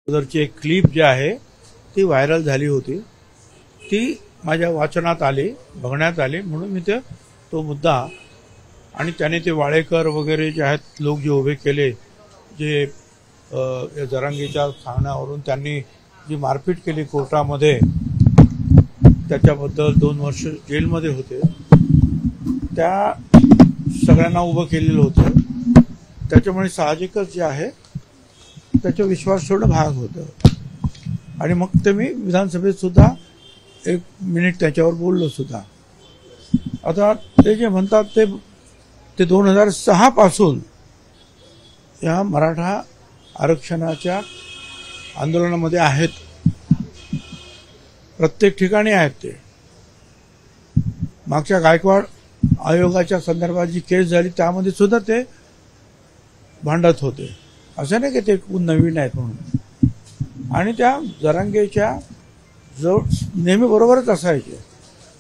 अगोदरची एक क्लिप जी आहे ती व्हायरल झाली होती, ती माझ्या वाचनात आली, बघण्यात आली, म्हणून मी तो मुद्दा आणि त्याने ते वाळेकर वगैरे जे आहेत लोक जे उभे केले, जे जरांगेच्या सांगण्यावरून त्यांनी जी मारपीट केली कोर्टामध्ये, त्याच्याबद्दल 2 वर्ष जेलमध्ये होते, त्या सगळ्यांना उभं केलेलं होतं. त्याच्यामुळे साहजिकच जे आहे त्याचा विश्वास ठेवणं भाग होतं. आणि मग ते मी विधानसभेत सुद्धा 1 मिनिट त्याच्यावर बोललो सुद्धा. आता ते जे म्हणतात ते 2006 पासून या मराठा आरक्षणाच्या आंदोलनामध्ये आहेत, प्रत्येक ठिकाणी आहेत. ते मागच्या गायकवाड आयोगाच्या संदर्भात जी केस झाली त्यामध्ये सुद्धा ते भांडत होते. असं नाही की ते नवीन आहेत म्हणून. आणि त्या जरांगेच्या जवळ नेहमी बरोबरच असायचे.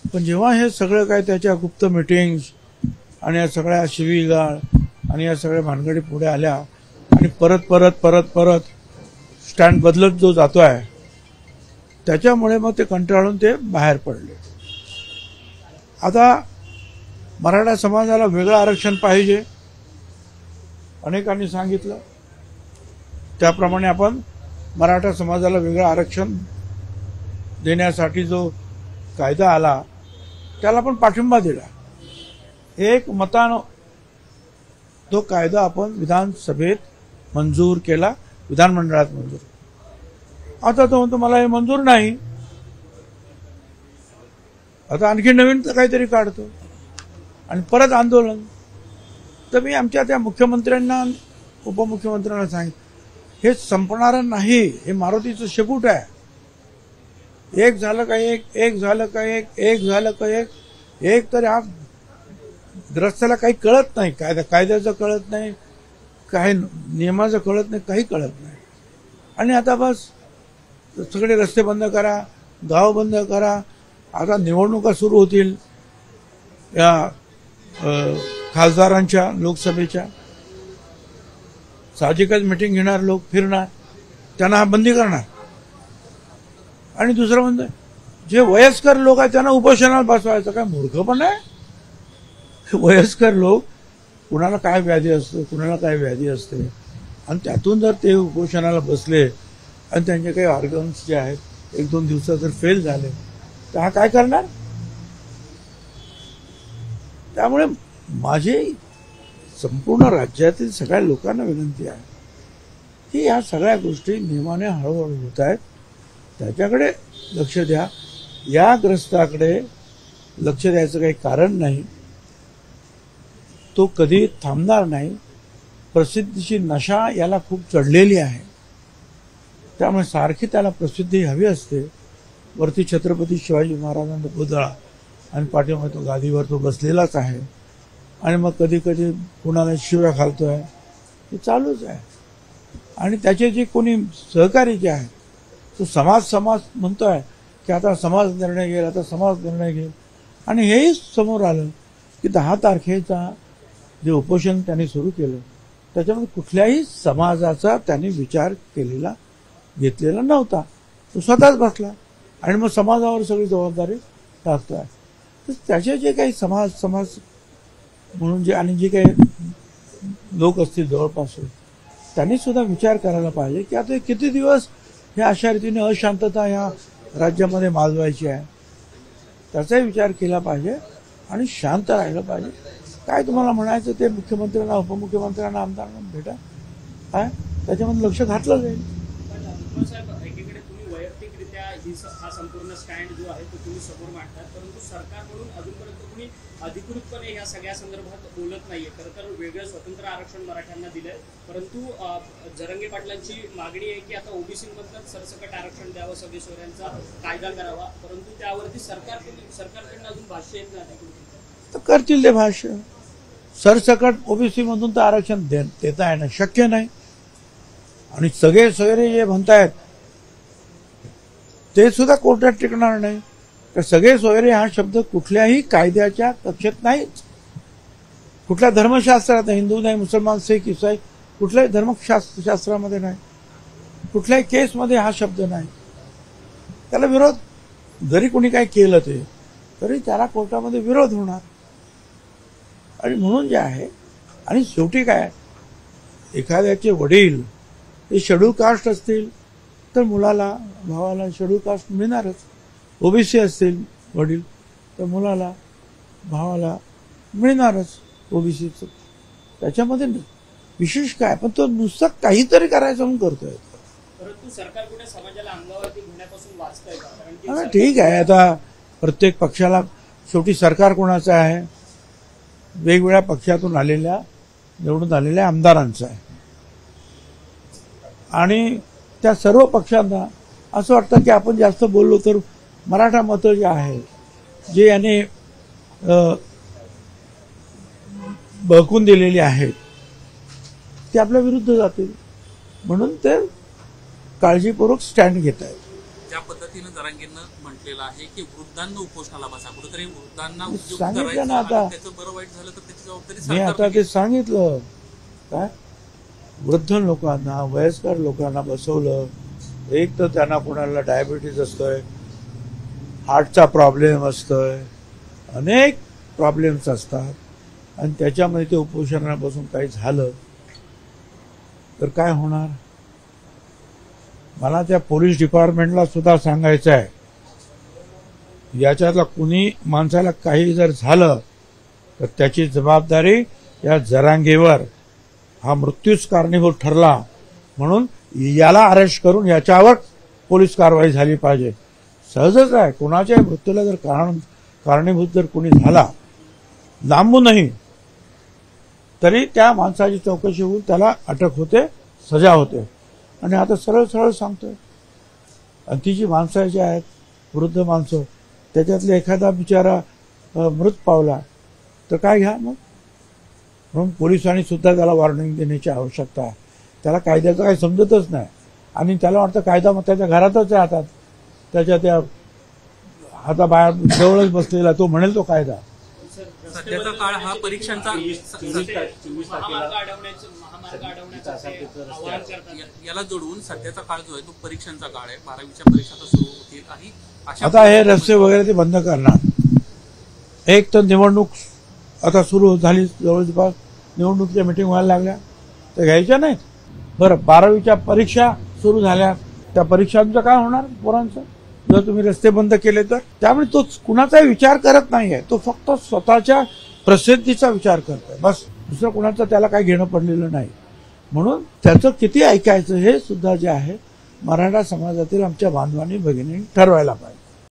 पण जेव्हा हे सगळं काय त्याच्या गुप्त मिटिंग्स आणि या सगळ्या शिवीगाळ आणि या सगळ्या भानगडी पुढे आल्या आणि परत स्टँड बदलत जो जातो आहे, त्याच्यामुळे मग ते कंटाळून ते बाहेर पडले. आता मराठा समाजाला वेगळं आरक्षण पाहिजे, अनेकांनी सांगितलं. त्याप्रमाणे आपण मराठा समाजाला वेगळं आरक्षण देण्यासाठी जो कायदा आला त्याला आपण पाठिंबा दिला. एक मतानं तो कायदा आपण विधानसभेत मंजूर केला, विधानमंडळात मंजूर. आता तो म्हणतो मला हे मंजूर नाही, आता आणखी नवीन काहीतरी काढतो आणि परत आंदोलन. तर मी आमच्या त्या मुख्यमंत्र्यांना, उपमुख्यमंत्र्यांना सांगितलं, हे संपणार नाही, हे मारुतीचं शेपूट आहे. एक झालं का एक झालं का एक झालं का एक तर हा ग्रस्ताला काही कळत नाही, कायद्याचं कळत नाही, काही नियमाचं कळत नाही, काही कळत नाही. आणि आता बस सगळे रस्ते बंद करा, गाव बंद करा. आता निवडणुका सुरू होतील या खासदारांच्या, लोकसभेच्या. साहजिकच मिटिंग घेणार, लोक फिरणार, त्यांना हा बंदी करणार. आणि दुसरं म्हणजे जे वयस्कर लोक आहेत त्यांना उपोषणाला बसवायचं. काय मूर्खपण आहे? वयस्कर लोक, कुणाला काय व्याधी असते, कुणाला काय व्याधी असते, आणि त्यातून जर ते उपोषणाला बसले आणि त्यांचे काही ऑर्गन्स जे आहेत 1-2 दिवसात जर फेल झाले तर हा काय करणार? त्यामुळे माझी संपूर्ण राज्यातील सगळ्या लोकांना विनंती आहे की या सगळ्या गोष्टी नियमाने हळूहळू होत आहेत, त्याच्याकडे लक्ष द्या. या ग्रस्ताकडे लक्ष द्यायचं काही कारण नाही, तो कधी थांबणार नाही. प्रसिद्धीची नशा याला खूप चढलेली आहे, त्यामुळे सारखी त्याला प्रसिद्धी हवी असते. वरती छत्रपती शिवाजी महाराजांचा पुतळा आणि पाठीमागे तो गादीवर तो बसलेलाच आहे. आणि मग कधी कधी कुणाला शिव्या घालतोय, हे चालूच आहे. आणि त्याचे जे कोणी सहकारी जे आहेत, तो समाज म्हणतोय की आता समाज निर्णय घेईल, आता समाज निर्णय घेईल. आणि हेही समोर आलं की 10 तारखेचा जे उपोषण त्यांनी सुरू केलं त्याच्यामध्ये कुठल्याही समाजाचा त्यांनी विचार घेतलेला नव्हता. तो स्वतःच बसला आणि मग समाजावर सगळी जबाबदारी टाकतोय. तर त्याचे जे काही समाज म्हणून जे आणि जे काही लोक असतील जवळपास, त्यांनी सुद्धा विचार करायला पाहिजे की आता किती दिवस हे अशा रीतीने अशांतता या राज्यामध्ये माजवायची आहे. त्याचाही विचार केला पाहिजे आणि शांत राहिलं पाहिजे. काय तुम्हाला म्हणायचं ते मुख्यमंत्र्यांना, उपमुख्यमंत्र्यांना, आमदारांना भेटा, काय त्याच्यामध्ये लक्ष घातलं जाईल. एकीकडे तुम्ही वैयक्तिकरित्या हा संपूर्ण स्टँड जो आहे तो तुम्ही समोर मांडतात, परंतु सरकारकडून अजूनपर्यंत तुम्ही अधिकृतपणे या सगळ्या संदर्भात बोलत नाहीये. खरं तर वेगळं स्वतंत्र आरक्षण मराठ्यांना दिलंय, परंतु जरांगे पाटलांची मागणी आहे की आता ओबीसीमधूनच सरसकट आरक्षण द्यावं, सगळेश्वरांचा कायदा करावा, परंतु त्यावरती सरकारकडून अजून भाष्य येत नाही. तर करतील ते भाष्य. सरसकट ओबीसी मधून तर आरक्षण देता येणं शक्य नाही. आणि सगळे सोयरे जे म्हणतायत ते सुद्धा कोर्टात टिकणार नाही. तर सगळे सोयरे हा शब्द कुठल्याही कायद्याच्या कक्षेत नाहीच, कुठल्या धर्मशास्त्रात, हिंदू नाही, मुसलमान, सिख, ईसाई, कुठल्याही धर्मशास्त्रामध्ये नाही. कुठल्याही केसमध्ये हा शब्द नाही. त्याला विरोध जरी कोणी काही केलं ते तरी त्याला कोर्टामध्ये विरोध होणार. आणि म्हणून जे आहे, आणि शेवटी काय, एखाद्याचे वडील हे शेड्यूल कास्ट असतील तर मुलाला भावाला शेड्यूल कास्ट मिळणारच. ओबीसी असतील वडील तर मुलाला भावाला मिळणारच ओबीसीचं. त्याच्यामध्ये विशेष काय, पण तो नुसतं काहीतरी करायचं म्हणून करतोय. परंतु सरकार कुठे समाजाला अंगावरती घेण्यापासून वाचतंय का? कारण की हा, ठीक आहे. आता प्रत्येक पक्षाला शेवटी सरकार कोणाचं आहे, वेगवेगळ्या पक्षातून आलेल्या निवडून आलेल्या आमदारांचं आहे. आणि त्या सर्व पक्षांना असं वाटतं की आपण जास्त बोललो तर मराठा मतं जे आहे, जे याने बळकून दिलेली आहेत ते आपल्या विरुद्ध जातील, म्हणून ते काळजीपूर्वक स्टँड घेत आहेत. ज्या पद्धतीनं जरांगेंनं म्हटलेलं आहे की वृद्धांना उपोषणाला बसा, कुठेतरी वृद्धांना उद्योग सांगितलं ना करायचं, आता. त्याचं बरं वाईट झालं तर त्याची जबाबदारी मी आता सरकारने ते सांगितलं. काय वृद्ध लोकांना, वयस्कर लोकांना बसवलं. एक तर त्यांना कोणाला डायबिटीज असतोय, हार्टचा प्रॉब्लेम असतोय, अनेक प्रॉब्लेम्स असतात, आणि त्याच्यामध्ये ते उपोषणाला बसून काही झालं तर काय होणार. मला त्या पोलीस डिपार्टमेंटला सुद्धा सांगायचं आहे, याच्यातला कुणी माणसाला काही जर झालं तर त्याची जबाबदारी या जरांगेवर, हा मृत्यूच कारणीभूत ठरला म्हणून याला अरेस्ट करून याच्यावर पोलीस कारवाई झाली पाहिजे. सहजच आहे, कोणाच्याही मृत्यूला जर कारणीभूत जर कोणी झाला लांबूनही तरी त्या माणसाची चौकशी होऊन त्याला अटक होते, सजा होते. आणि आता सरळ सरळ सांगतोय, आणि ती जी माणसं जी आहेत, वृद्ध माणसं, त्याच्यातले एखादा बिचारा मृत पावला तर काय घ्या मग. म्हणून पोलिसांनी सुद्धा त्याला वॉर्निंग देण्याची आवश्यकता आहे. त्याला कायद्याचं काही समजतच नाही, आणि त्याला वाटतं कायदा मग त्याच्या घरातच आहे, हातात त्याच्या त्या हाताबाहेर जवळच बसलेला, तो म्हणेल तो कायदा. सध्याचा काळ हा परीक्षांचा याला जोडून सध्याचा काळ जो आहे तो परीक्षांचा काळ आहे. 12वीच्या परीक्षा आता सुरू होतील आणि आता हे रस्ते वगैरे ते बंद करणार. एक तर निवडणूक आता सुरू झाली, जवळपास निवडणुकीच्या मीटिंग व्हायला लागल्या तर घ्यायच्या नाहीत. बरं, 12वीच्या परीक्षा सुरू झाल्या, त्या परीक्षांचं काय होणार पोरांचं जर तुम्ही रस्ते बंद केले तर. त्यामुळे तो कुणाचाही विचार करत नाहीये, तो फक्त स्वतःच्या प्रसिद्धीचा विचार करतोय बस. दुसरं कुणाचं त्याला काही घेणं पडलेलं नाही. म्हणून त्याचं किती ऐकायचं हे सुद्धा जे आहे मराठा समाजातील आमच्या बांधवांनी भगिनींनी ठरवायला पाहिजे.